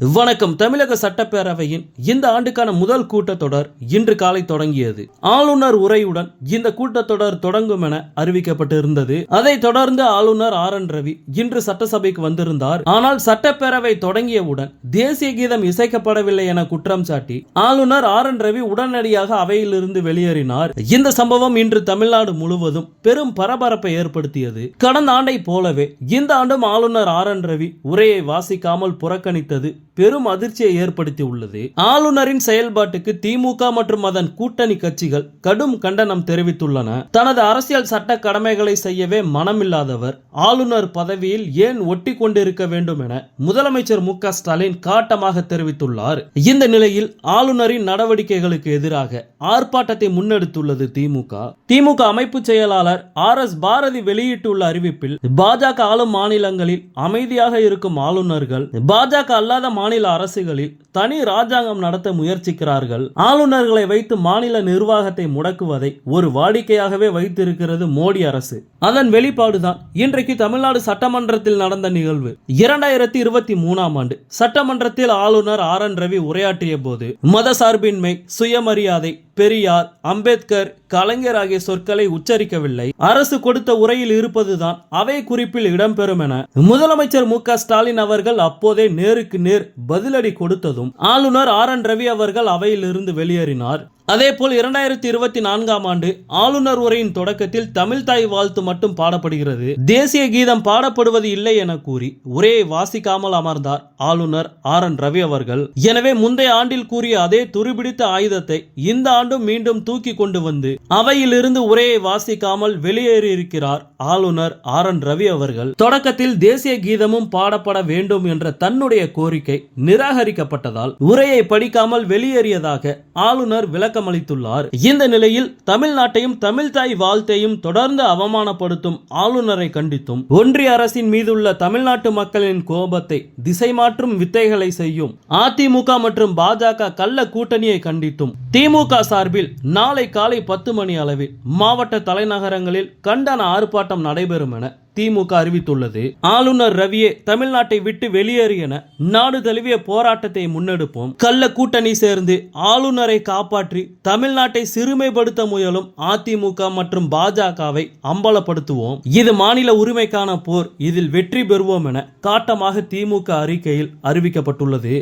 வணக்கம். தமிழக சட்டப்பேரவையின் இந்த ஆண்டுக்கான முதல் கூட்டத்தொடர் இன்று காலை தொடங்கியது. ஆளுநர் உரையுடன் இந்த கூட்டத்தொடர் தொடங்கும் என அறிவிக்கப்பட்டிருந்தது. அதைத் தொடர்ந்து ஆளுநர் ஆர்.என். ரவி இன்று சட்டசபைக்கு வந்திருந்தார். ஆனால் சட்டப்பேரவை தொடங்கியவுடன் தேசிய கீதம் இசைக்கப்படவில்லை என குற்றம் சாட்டி ஆளுநர் ஆர்.என். ரவி உடனடியாக அவையிலிருந்து வெளியேறினார். இந்த சம்பவம் இன்று தமிழ்நாடு முழுவதும் பெரும் பரபரப்பை ஏற்படுத்தியது. கடந்த ஆண்டை போலவே இந்த ஆண்டும் ஆளுநர் ஆர்.என். ரவி உரையை வாசிக்காமல் புறக்கணித்தது பெரும் அதிர்ச்சியை ஏற்படுத்தி உள்ளது. ஆளுநரின் செயல்பாட்டுக்கு திமுக மற்றும் அதன் கூட்டணி கட்சிகள் கடும் கண்டனம் தெரிவித்துள்ளன. தனது அரசியல் சட்ட கடமைகளை செய்யவே மனமில்லாதவர் ஆளுநர் பதவியில் ஏன் ஒட்டி கொண்டிருக்க வேண்டும் என முதலமைச்சர் மு.க. ஸ்டாலின் காட்டமாக தெரிவித்துள்ளார். இந்த நிலையில் ஆளுநரின் நடவடிக்கைகளுக்கு எதிராக ஆர்ப்பாட்டத்தை முன்னெடுத்துள்ளது திமுக அமைப்பு செயலாளர் ஆர்.எஸ். பாரதி வெளியிட்டுள்ள அறிவிப்பில் பாஜக ஆளும் மாநிலங்களில் அமைதியாக இருக்கும் ஆளுநர்கள் பாஜக அல்லாத மாநில அரசுகளில் தனி ராஜாங்கம் நடத்த முயற்சிக்கிறார்கள். ஆளுநர்களை வைத்து மாநில நிர்வாகத்தை முடக்குவதை ஒரு வாடிக்கையாகவே வைத்திருக்கிறது மோடி அரசு. அதன் வெளிப்பாடுதான் இன்றைக்கு தமிழ்நாடு சட்டமன்றத்தில் நடந்த நிகழ்வு. 2023 ஆண்டு சட்டமன்றத்தில் ஆளுநர் ஆர்.என். ரவி உரையாற்றிய போது மதசார்பின்மை, சுயமரியாதை, பெரியார், அம்பேத்கர், கலைஞர் ஆகிய சொற்களை உச்சரிக்கவில்லை. அரசு கொடுத்த உரையில் இருப்பதுதான் அவை குறிப்பில் இடம்பெறும் என முதலமைச்சர் மு.க. ஸ்டாலின் அவர்கள் அப்போதே நேருக்கு நேர் பதிலடி கொடுத்ததும் ஆளுநர் ஆர்.என். ரவி அவர்கள் அவையில் இருந்து வெளியேறினார். அதேபோல் 2024 ஆண்டு ஆளுநர் உரையின் தொடக்கத்தில் தமிழ் தாய் வாழ்த்து மட்டும் பாடப்படுகிறது, தேசிய கீதம் பாடப்படுவது இல்லை என கூறி உரையை வாசிக்காமல் அமர்ந்தார் ஆளுநர் ஆர்.என். ரவி அவர்கள். எனவே முந்தைய ஆண்டில் கூறிய அதே துருபிடித்த ஆயுதத்தை இந்த ஆண்டும் மீண்டும் தூக்கி கொண்டு வந்து அவையில் இருந்து உரையை வாசிக்காமல் வெளியேறியிருக்கிறார் ஆளுநர் ஆர்.என். ரவி அவர்கள். தொடக்கத்தில் தேசிய கீதமும் பாடப்பட வேண்டும் என்ற தன்னுடைய கோரிக்கை நிராகரிக்கப்பட்டதால் உரையை படிக்காமல் வெளியேறியதாக ஆளுநர் விளக்க அளித்துள்ளார். இந்த நிலையில் தமிழ்நாட்டையும் தமிழ் தாய் வாழ்த்தையும் தொடர்ந்து அவமானப்படுத்தும் ஆளுநரை கண்டித்தும் ஒன்றிய அரசின் மீதுள்ள தமிழ்நாட்டு மக்களின் கோபத்தை திசை மாற்றும் வித்தைகளை செய்யும் அதிமுக மற்றும் பாஜக கள்ள கூட்டணியை கண்டித்தும் திமுக சார்பில் நாளை காலை 10 மணி அளவில் மாவட்ட தலைநகரங்களில் கண்டன ஆர்ப்பாட்டம் நடைபெறும் என திமுக அறிவித்துள்ளது. ஆளுநர் ரவியே தமிழ்நாட்டை விட்டு வெளியேறு என நாடு தழுவிய போராட்டத்தை முன்னெடுப்போம். கள்ள கூட்டணி சேர்ந்து ஆளுநரை காப்பாற்றி தமிழ்நாட்டை சிறுமைப்படுத்த முயலும் அதிமுக மற்றும் பாஜகவை அம்பலப்படுத்துவோம். இது மாநில உரிமைக்கான போர், இதில் வெற்றி பெறுவோம் என காட்டமாக திமுக அறிக்கையில் அறிவிக்கப்பட்டுள்ளது.